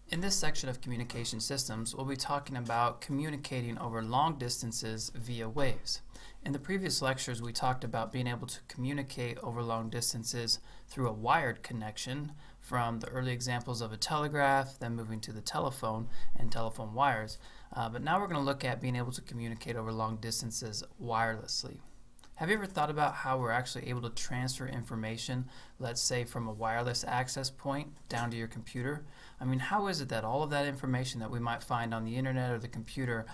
In this section of communication systems, we'll be talking about communicating over long distances via waves. In the previous lectures, we talked about being able to communicate over long distances through a wired connection, from the early examples of a telegraph, then moving to the telephone and telephone wires. But now we're going to look at being able to communicate over long distances wirelessly. Have you ever thought about how we're actually able to transfer information, let's say from a wireless access point down to your computer? I mean, how is it that all of that information that we might find on the internet or the computer,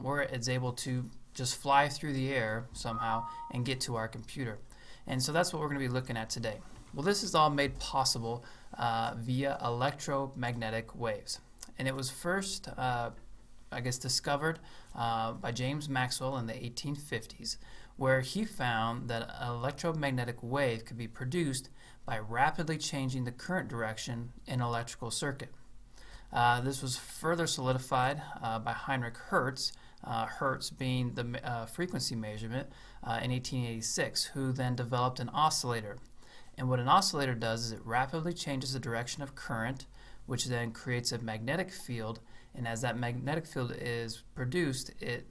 where it's able to just fly through the air somehow and get to our computer? And so that's what we're going to be looking at today. Well, this is all made possible via electromagnetic waves. And it was first, discovered by James Maxwell in the 1850s, where he found that an electromagnetic wave could be produced by rapidly changing the current direction in an electrical circuit. This was further solidified by Heinrich Hertz, Hertz being the frequency measurement, in 1886, who then developed an oscillator. And what an oscillator does is it rapidly changes the direction of current, which then creates a magnetic field, and as that magnetic field is produced, it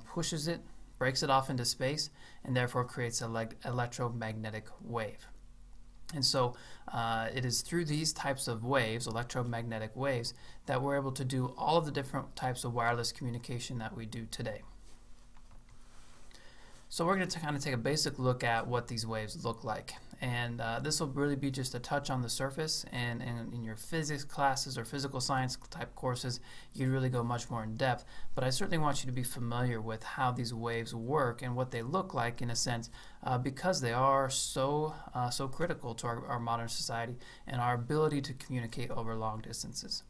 pushes it, breaks it off into space, and therefore creates an electromagnetic wave. And so it is through these types of waves, electromagnetic waves, that we're able to do all of the different types of wireless communication that we do today. So we're going to kind of take a basic look at what these waves look like. And this will really be just a touch on the surface, and in your physics classes or physical science type courses, you really go much more in depth. But I certainly want you to be familiar with how these waves work and what they look like, in a sense, because they are so critical to our modern society and our ability to communicate over long distances.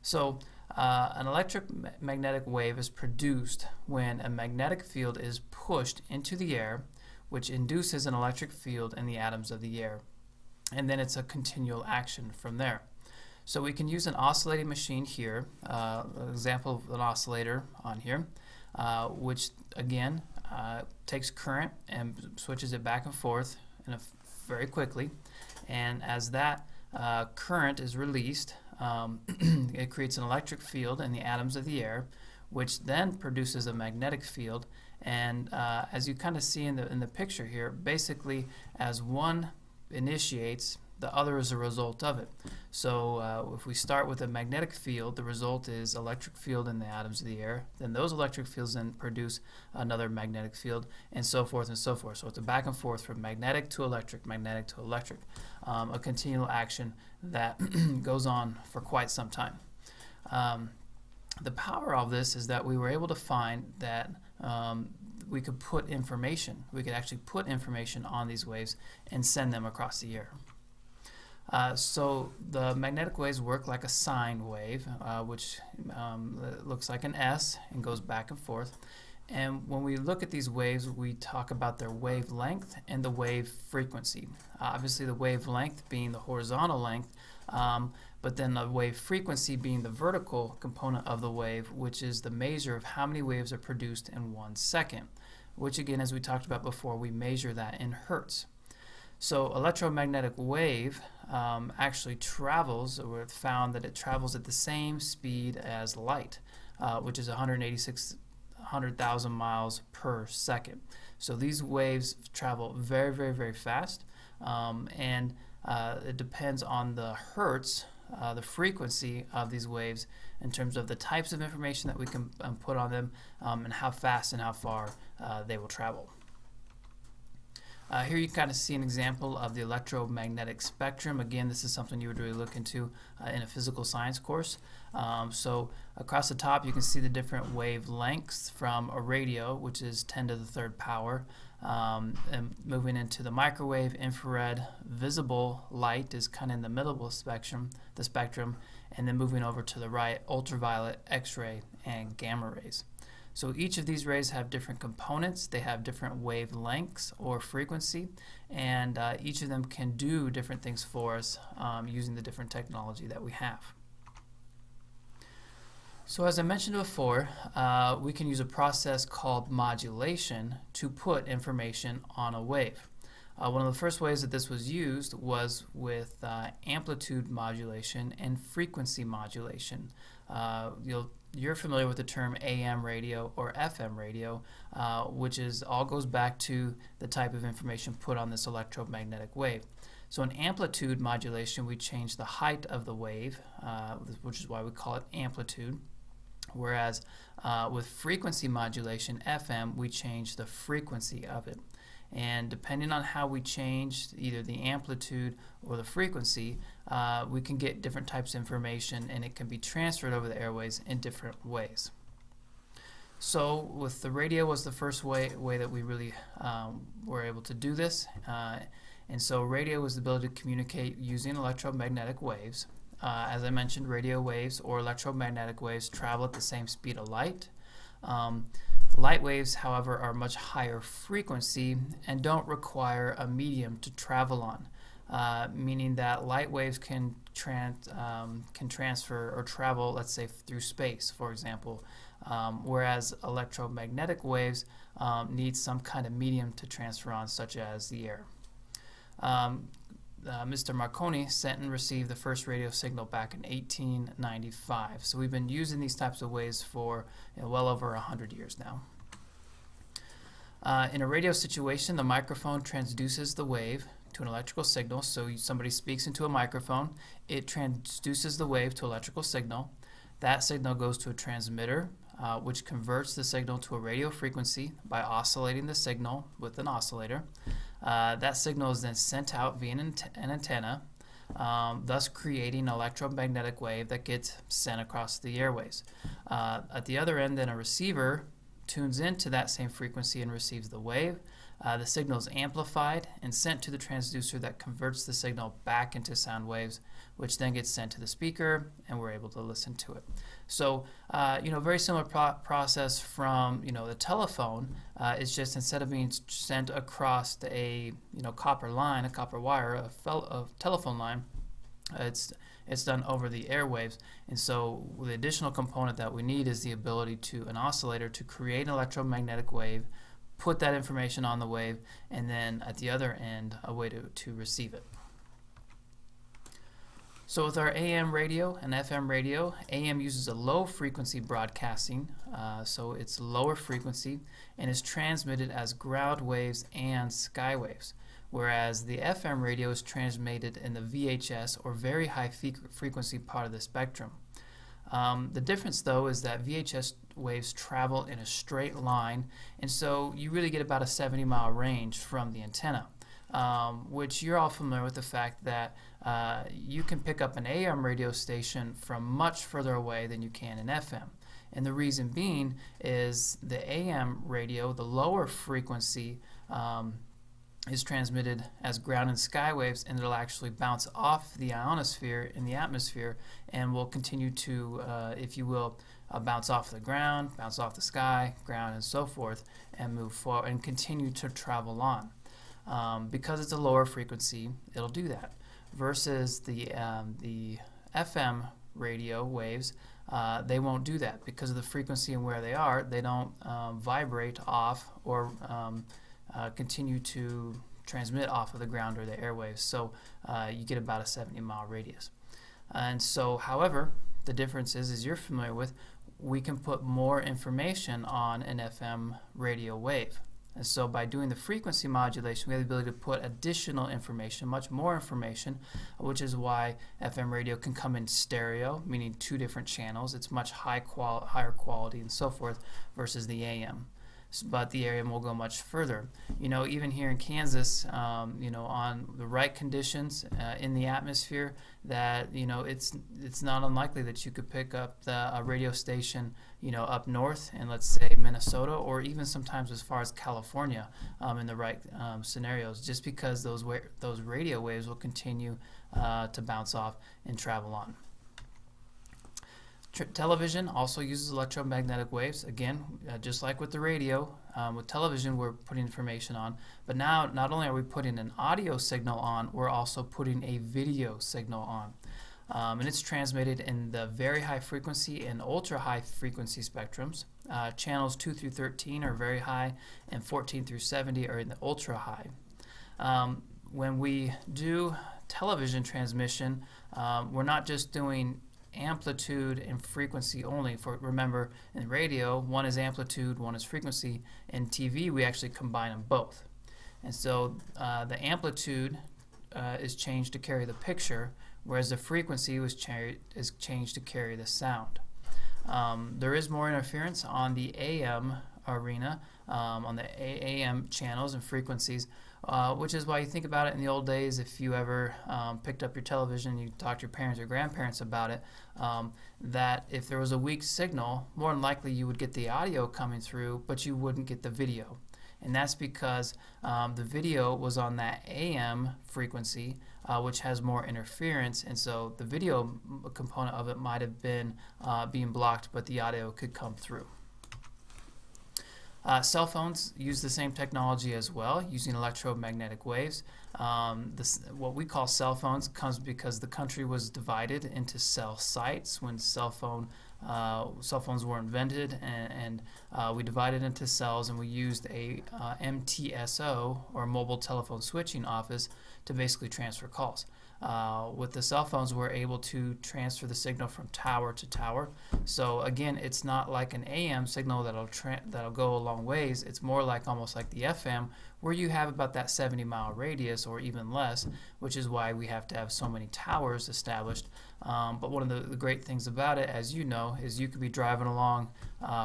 So an electromagnetic wave is produced when a magnetic field is pushed into the air, which induces an electric field in the atoms of the air. And then it's a continual action from there. So we can use an oscillating machine here, an example of an oscillator on here, which again takes current and switches it back and forth very quickly. And as that current is released, it creates an electric field in the atoms of the air, which then produces a magnetic field. And as you kind of see in the picture here, basically as one initiates, the other is a result of it. So if we start with a magnetic field, the result is electric field in the atoms of the air. Then those electric fields then produce another magnetic field, and so forth and so forth. So it's a back and forth from magnetic to electric, a continual action that goes on for quite some time. The power of this is that we were able to find that we could actually put information on these waves and send them across the air. So the magnetic waves work like a sine wave, which looks like an S and goes back and forth. And when we look at these waves, we talk about their wavelength and the wave frequency. Obviously the wavelength being the horizontal length, but then the wave frequency being the vertical component of the wave, which is the measure of how many waves are produced in 1 second, which again, as we talked about before, we measure that in hertz. So electromagnetic wave actually travels, or it's found that it travels at the same speed as light, which is 100,000 miles per second. So these waves travel very, very, very fast, and it depends on the hertz, the frequency of these waves, in terms of the types of information that we can put on them, and how fast and how far they will travel. Here you kind of see an example of the electromagnetic spectrum. Again, this is something you would really look into in a physical science course. So across the top you can see the different wavelengths from a radio, which is 10 to the third power, and moving into the microwave, infrared, visible light is kind of in the middle of the spectrum, and then moving over to the right, ultraviolet, X-ray, and gamma rays. So each of these rays have different components, they have different wavelengths or frequency, and each of them can do different things for us using the different technology that we have. So as I mentioned before, we can use a process called modulation to put information on a wave. One of the first ways that this was used was with amplitude modulation and frequency modulation. You're familiar with the term AM radio or FM radio, which all goes back to the type of information put on this electromagnetic wave. So in amplitude modulation, we change the height of the wave, which is why we call it amplitude. Whereas with frequency modulation, FM, we change the frequency of it. And depending on how we change either the amplitude or the frequency, we can get different types of information, and it can be transferred over the airways in different ways. So with the radio was the first way that we really were able to do this. And so radio was the ability to communicate using electromagnetic waves. As I mentioned, radio waves or electromagnetic waves travel at the same speed of light. Light waves, however, are much higher frequency and don't require a medium to travel on, meaning that light waves can transfer or travel, let's say, through space, for example, whereas electromagnetic waves need some kind of medium to transfer on, such as the air. Mr. Marconi sent and received the first radio signal back in 1895. So we've been using these types of waves for well over 100 years now. In a radio situation, the microphone transduces the wave to an electrical signal. So somebody speaks into a microphone, it transduces the wave to electrical signal. That signal goes to a transmitter, which converts the signal to a radio frequency by oscillating the signal with an oscillator. That signal is then sent out via an antenna, thus creating an electromagnetic wave that gets sent across the airways. At the other end, then a receiver tunes into that same frequency and receives the wave. The signal is amplified and sent to the transducer that converts the signal back into sound waves, which then gets sent to the speaker, and we're able to listen to it. So, very similar process from the telephone. It's just instead of being sent across a copper line, a copper wire, a telephone line, it's done over the airwaves. And so the additional component that we need is the ability to an oscillator to create an electromagnetic wave, put that information on the wave, and then at the other end a way to receive it. So with our AM radio and FM radio, AM uses a low frequency broadcasting, so it's lower frequency and is transmitted as ground waves and sky waves, whereas the FM radio is transmitted in the VHS or very high frequency part of the spectrum. The difference though is that VHS waves travel in a straight line, and so you really get about a 70-mile range from the antenna, which you're all familiar with the fact that you can pick up an AM radio station from much further away than you can an FM. And the reason being is the AM radio, the lower frequency, is transmitted as ground and sky waves, and it'll actually bounce off the ionosphere in the atmosphere and will continue to, if you will, bounce off the ground, bounce off the sky, ground, and so forth, and move forward and continue to travel on. Because it's a lower frequency, it'll do that. Versus the FM radio waves, they won't do that because of the frequency and where they are. They don't vibrate off or continue to transmit off of the ground or the airwaves. So you get about a 70-mile radius. And so, however, the difference is, as you're familiar with, we can put more information on an FM radio wave. And so by doing the frequency modulation, we have the ability to put additional information, much more information, which is why FM radio can come in stereo, meaning two different channels. It's much higher quality and so forth versus the AM. But the AM will go much further. Even here in Kansas, on the right conditions in the atmosphere, that it's not unlikely that you could pick up a radio station up north in, let's say, Minnesota, or even sometimes as far as California in the right scenarios, just because those radio waves will continue to bounce off and travel on. Television also uses electromagnetic waves. Again, just like with the radio, with television we're putting information on, but now not only are we putting an audio signal on, we're also putting a video signal on. And it's transmitted in the very high frequency and ultra high frequency spectrums. Channels 2 through 13 are very high, and 14 through 70 are in the ultra high. When we do television transmission, we're not just doing amplitude and frequency only. Remember, in radio, one is amplitude, one is frequency. In TV, we actually combine them both. And so the amplitude is changed to carry the picture, whereas the frequency is changed to carry the sound. There is more interference on the AM arena, on the AM channels and frequencies, which is why you think about it in the old days. If you ever picked up your television, you talked to your parents or grandparents about it, that if there was a weak signal, more than likely you would get the audio coming through, but you wouldn't get the video. And that's because the video was on that AM frequency, which has more interference, and so the video component of it might have been being blocked, but the audio could come through. Cell phones use the same technology as well, using electromagnetic waves. What we call cell phones comes because the country was divided into cell sites when cell phones were invented, and we divided into cells, and we used a MTSO, or mobile telephone switching office, to basically transfer calls. With the cell phones, we're able to transfer the signal from tower to tower. So again, it's not like an AM signal that'll go a long ways. It's more like almost like the FM, where you have about that 70-mile radius or even less, which is why we have to have so many towers established. But one of the great things about it, as you know, is you could be driving along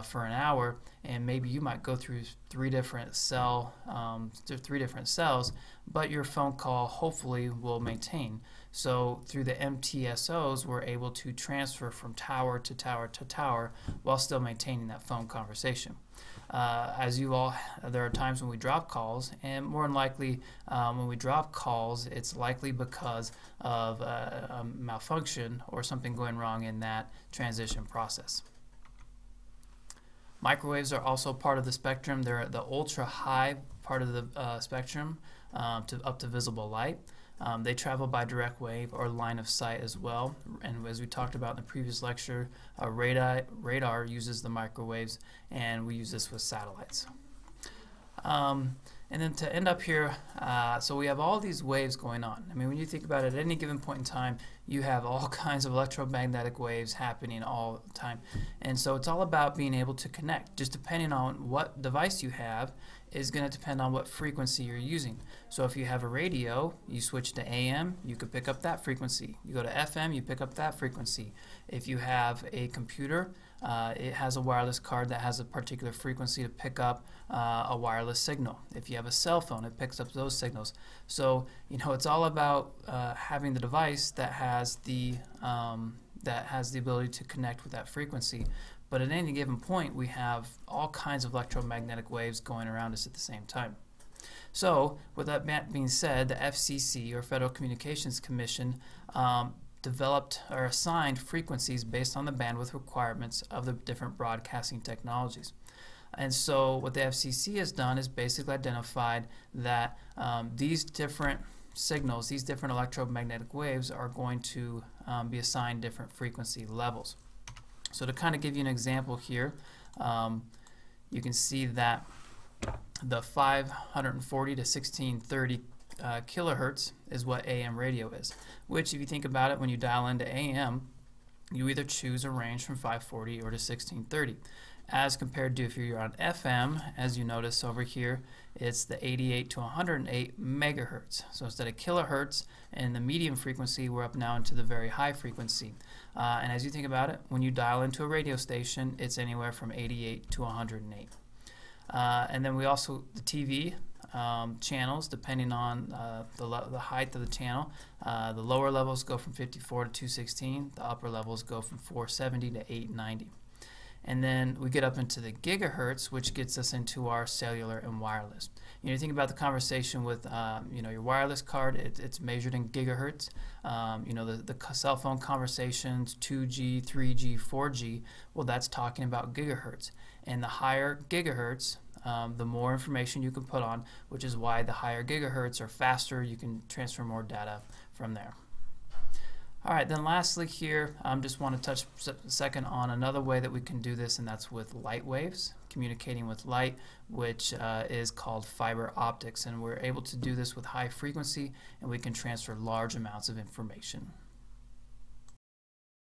for an hour, and maybe you might go through three different cells, but your phone call hopefully will maintain. So through the MTSOs, we're able to transfer from tower to tower to tower while still maintaining that phone conversation. As you all, there are times when we drop calls, and more than likely when we drop calls, it's likely because of a malfunction or something going wrong in that transition process. Microwaves are also part of the spectrum. They're the ultra high part of the spectrum, up to visible light. They travel by direct wave or line of sight as well, and as we talked about in the previous lecture, radar uses the microwaves, and we use this with satellites. And then to end up here, so we have all these waves going on. I mean, when you think about it, at any given point in time, you have all kinds of electromagnetic waves happening all the time. And so it's all about being able to connect. Just depending on what device you have is going to depend on what frequency you're using. So if you have a radio, you switch to AM, you could pick up that frequency. You go to FM, you pick up that frequency. If you have a computer, it has a wireless card that has a particular frequency to pick up a wireless signal. If you have a cell phone, it picks up those signals. So it's all about having the device that has the ability to connect with that frequency. But at any given point, we have all kinds of electromagnetic waves going around us at the same time. So with that being said, the FCC, or Federal Communications Commission, developed or assigned frequencies based on the bandwidth requirements of the different broadcasting technologies. And so what the FCC has done is basically identified that these different signals, these different electromagnetic waves, are going to be assigned different frequency levels. So to kind of give you an example here, you can see that the 540 to 1630 kilohertz is what AM radio is, which if you think about it, when you dial into AM, you either choose a range from 540 or to 1630. As compared to if you're on FM, as you notice over here, it's the 88 to 108 megahertz. So instead of kilohertz and the medium frequency, we're up now into the very high frequency. And as you think about it, when you dial into a radio station, it's anywhere from 88 to 108. And then we also, the TV channels, depending on the height of the channel, the lower levels go from 54 to 216, the upper levels go from 470 to 890. And then we get up into the gigahertz, which gets us into our cellular and wireless. You think about the conversation with your wireless card, it's measured in gigahertz. The cell phone conversations, 2G, 3G, 4G, well, that's talking about gigahertz. And the higher gigahertz, the more information you can put on, which is why the higher gigahertz are faster, you can transfer more data from there. All right, then lastly here, I just want to touch a second on another way that we can do this, and that's with light waves, communicating with light, which is called fiber optics. And we're able to do this with high frequency, and we can transfer large amounts of information.